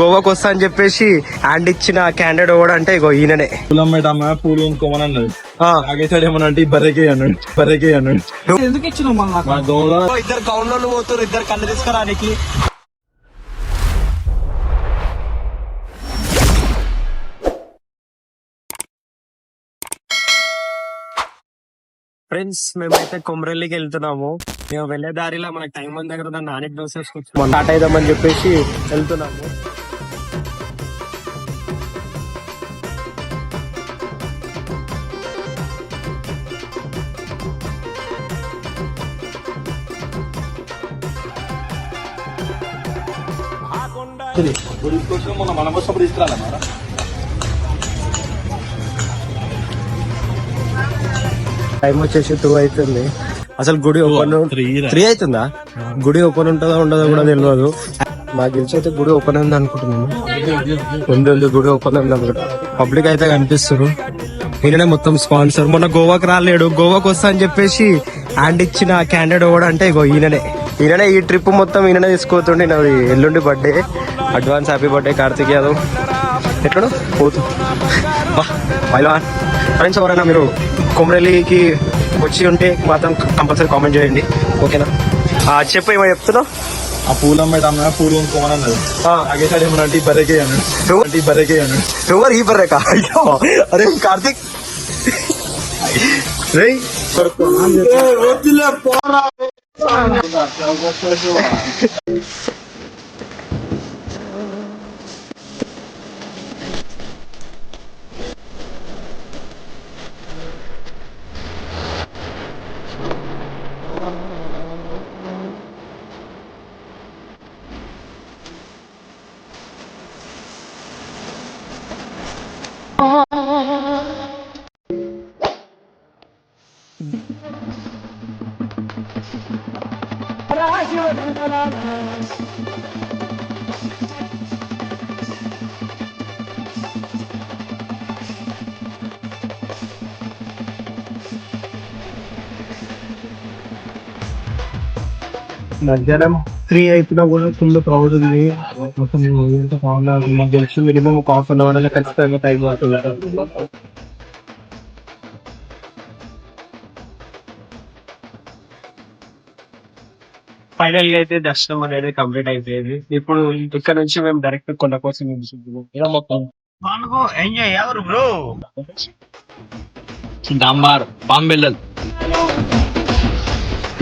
గోవాకి వస్తా అని చెప్పేసి హ్యాండ్ ఇచ్చిన క్యాండిడేట్ కూడా అంటే ఇగో ఈయననే. పూలు ఇంకోమని అన్నది ఆగేసాడు ఏమన్నా అంటే బర్రెకే అన్నాడు ఎందుకు ఇచ్చినావు మళ్ళీ ఇద్దరు గౌన్లో పోతారు, ఇద్దరు కళ్ళు తీసుకురానికి. ఫ్రెండ్స్ మేమైతే కొమరెల్లికి వెళ్తున్నాము. మేము వెళ్లే దారిలో మనకి టైం మన దగ్గర దాన్ని నానెట్ దోశ స్టార్ట్ అయిదామని చెప్పేసి వెళ్తున్నాము. మన కోసం తీసుకురాలి టైం వచ్చేసి 2 అవుతుంది. అసలు గుడి ఓపెన్ 3 అవుతుందా? గుడి ఓపెన్ ఉంటుందో ఉండదో కూడా తెలియదు. మాకు తెలిసి అయితే గుడి ఓపెన్ ఉంది అనుకుంటున్నాము. ఉంది గుడి ఓపెన్ ఉంది అనుకుంటా. పబ్లిక్ అయితే కనిపిస్తారు. ఈయననే మొత్తం స్పాన్సర్. మొన్న గోవాకి రాలేడు, గోవాకి వస్తా అని చెప్పేసి హ్యాండ్ ఇచ్చిన క్యాండిడేట్ కూడా అంటే ఇగో ఈయననే ఈ ట్రిప్ మొత్తం ఈయననే తీసుకోతుండే. నాది ఎల్లుండి birthday. Advance happy birthday Karthik Yadav. ఎట్లా పోతు ఫ్రెండ్స్ ఎవరైనా మీరు కొమరెల్లికి వచ్చి ఉంటే మాత్రం కంపల్సరీ కామెంట్ చేయండి, ఓకేనా? చెప్పు, ఏమో చెప్తున్నావు? ఆ పూలు అమ్మాయి పూలు ఇంకోమని అన్నది ఆగేసాడు ఏమన్నా అంటే బర్రెకే అన్నాడు ఎవరు ఈ బర్రెక? అయ్యో అరే కార్తిక్ రే మధ్యాహ్నం 3 అయిపోయినా కూడా ఫుల్ క్రౌడ్ ఉంది. మాకు తెలుసు మినిమం ఒక ½ అవర్ అలా ఖచ్చితంగా టైం పడుతుంది. ఫైనల్ గా అయితే దర్శనం అనేది కంప్లీట్ అయిపోయింది. ఇప్పుడు ఇక్కడ నుంచి మేము డైరెక్ట్ కొండ కోసం ఎంజాయ్ ఎవరు బ్రో పాంబెల్లల్.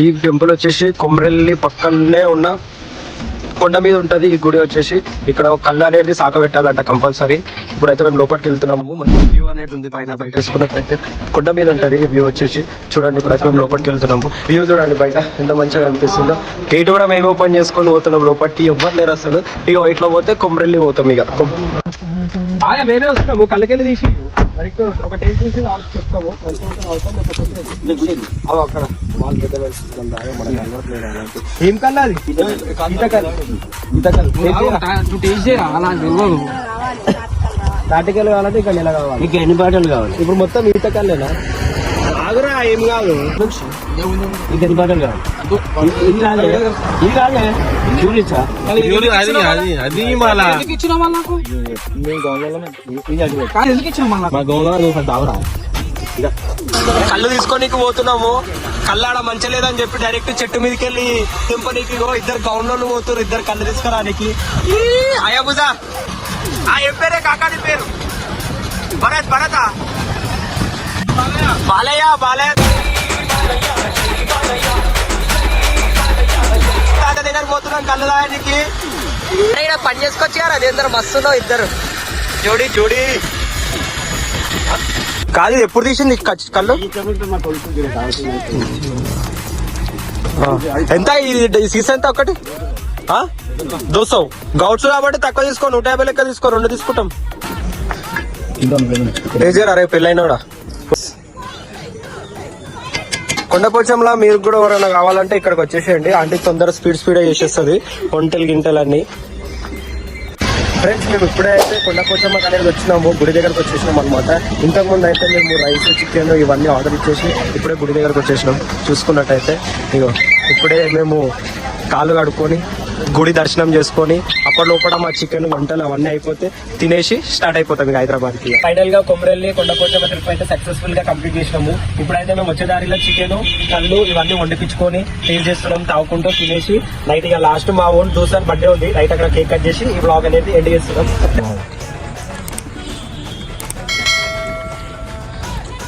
ఈ టెంపుల్ వచ్చేసి కొమరెల్లి పక్కనే ఉన్న కొండ మీద ఉంటది. ఈ గుడి వచ్చేసి ఇక్కడ కళ్ళు అనేది సాక పెట్టాలంట కంపల్సరీ. ఇప్పుడైతే మేము లోపలికి వెళ్తున్నాము. మంచి వ్యూ అనేది ఉంది పైన. బయట వేసుకున్నట్లయితే కొండ మీద ఉంటది వ్యూ వచ్చేసి. చూడండి, ఇప్పుడైతే మేము లోపలికి వెళ్తున్నాము. వ్యూ చూడండి బయట ఎంత మంచిగా కనిపిస్తుందో. గేట్ కూడా మేము ఓపెన్ చేసుకొని పోతున్నాం లోపలికి. ఎవ్వరు లేరు అసలు. ఇక ఇట్లా పోతే కొమరెల్లి పోతాం. ఇక మేమే వస్తాము. కళ్ళకెళ్ళి తీసి ఒక టేస్ట్ తీసి చెప్తాము. అక్కడ ఏం కల్లా అది? తాటికలు కావాలంటే ఇక్కడ నెల కావాలి. ఇంకా ఎన్ని బాటలు కావాలి? ఇప్పుడు మొత్తం ఈత కల్లేనా? ఆగురా, ఏం కాదు. ఇంకా ఎన్ని బాటలు కావాలి? ఇది రాలే చూపించా. కళ్ళు తీసుకోనికి పోతున్నాము. కళ్ళాడ మంచి లేదని చెప్పి డైరెక్ట్ చెట్టు మీదకి వెళ్ళి దింపనీకి ఇద్దరు గౌన్లో పోతున్నారు. ఇద్దరు కళ్ళు తీసుకురానికి. అయ్యబుజా ఏం పేరే కాకాని పేరు? భరతా బాలయ్య దగ్గర పోతున్నాం కళ్ళు తాగడానికి. పని చేసుకొచ్చారు. అది ఇద్దరు మస్తులో ఇద్దరు జోడి కాదు. ఎప్పుడు తీసింది కళ్ళు? ఎంత ఈ సీసా ఎంత? ఒకటి 200 గౌట్స్ కాబట్టి తక్కువ తీసుకో. 150 లెక్క తీసుకో. 2 తీసుకుంటాం. అరే పెళ్ళైన కూడా కొండపోచంలా మీరు కూడా ఎవరైనా కావాలంటే ఇక్కడికి వచ్చేసేయండి. అంటే తొందర స్పీడ్ చేసేస్తుంది వంటలు గింటలు అన్ని. ఫ్రెండ్స్ మేము ఇప్పుడైతే కొండపోచమ్మ అనేది వచ్చినాము. గుడి దగ్గరకు వచ్చేసినాం అనమాట. ఇంతకుముందు అయితే మేము రైస్ చికెన్ ఇవన్నీ ఆర్డర్ ఇచ్చేసి ఇప్పుడే గుడి దగ్గరకు వచ్చేసినాం. చూసుకున్నట్టయితే ఇగో ఇప్పుడే మేము కాళ్ళు కడుక్కొని గుడి దర్శనం చేసుకొని అప్పటి లోపల మా చికెన్ వంటలు అవన్నీ అయిపోతే తినేసి స్టార్ట్ అయిపోతాం ఇక హైదరాబాద్ కి. ఫైనల్ గా కొమరెల్లి కొండపోచమ్మ ట్రిప్ అయితే సక్సెస్ఫుల్ గా కంప్లీట్ చేసినాము. ఇప్పుడైతే మేము వచ్చే దారిలో చికెన్ కళ్ళు ఇవన్నీ వండిపించుకొని టేస్ట్ చేస్తున్నాం, తాగుకుంటూ తినేసి నైట్ ఇక లాస్ట్ మా ఓన్ దోసర్ బర్త్డే ఉంది, నైట్ అక్కడ కేక్ కట్ చేసి ఈ బ్లాగ్ అనేది ఎండ్ చేస్తున్నాం.